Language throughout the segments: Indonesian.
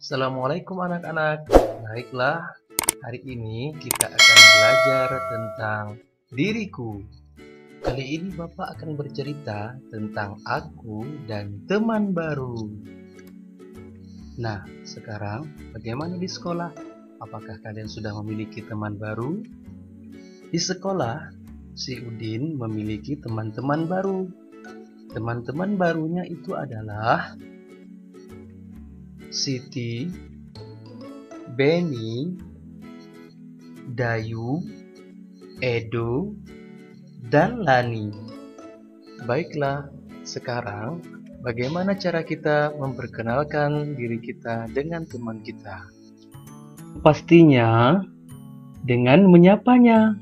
Assalamualaikum anak-anak. Baiklah, hari ini kita akan belajar tentang diriku. Kali ini Bapak akan bercerita tentang aku dan teman baru. Nah, sekarang bagaimana di sekolah? Apakah kalian sudah memiliki teman baru? Di sekolah, si Udin memiliki teman-teman baru. Teman-teman barunya itu adalah Siti, Beni, Dayu, Edo, dan Lani. Baiklah, sekarang bagaimana cara kita memperkenalkan diri kita dengan teman kita? Pastinya dengan menyapanya.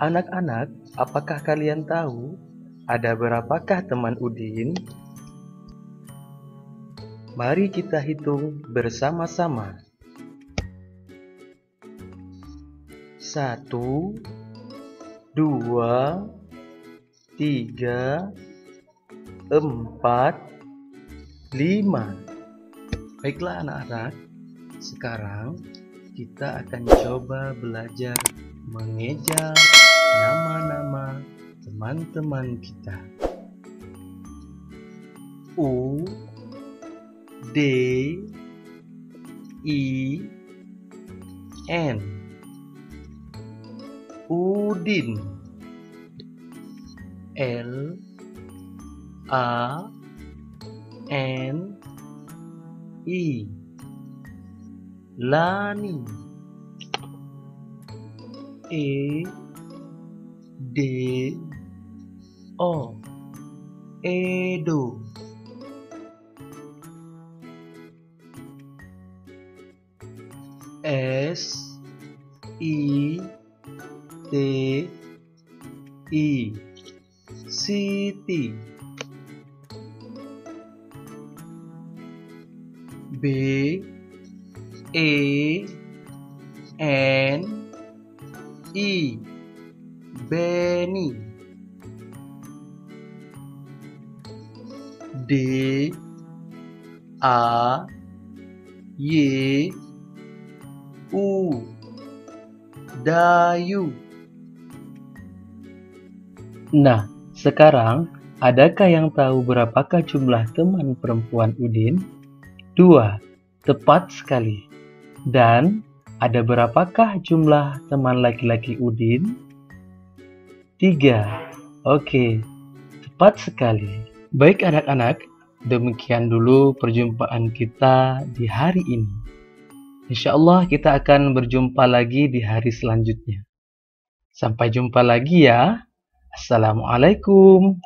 Anak-anak, apakah kalian tahu ada berapakah teman Udin? Mari kita hitung bersama-sama. 1, 2, 3, 4, 5. Baiklah anak-anak, sekarang kita akan coba belajar mengeja nama-nama teman-teman kita. U, D, I, N. Udin. L, A, N, I. Lani. E, D, O. Edo. S, I, T, I. Siti. B, E, N, I. Beni. D, A, Y, U. Dayu. Nah, sekarang adakah yang tahu berapakah jumlah teman perempuan Udin? 2. Tepat sekali. Dan ada berapakah jumlah teman laki-laki Udin? 3. Oke, tepat sekali. Baik anak-anak, demikian dulu perjumpaan kita di hari ini. Insya Allah kita akan berjumpa lagi di hari selanjutnya. Sampai jumpa lagi ya. Assalamualaikum.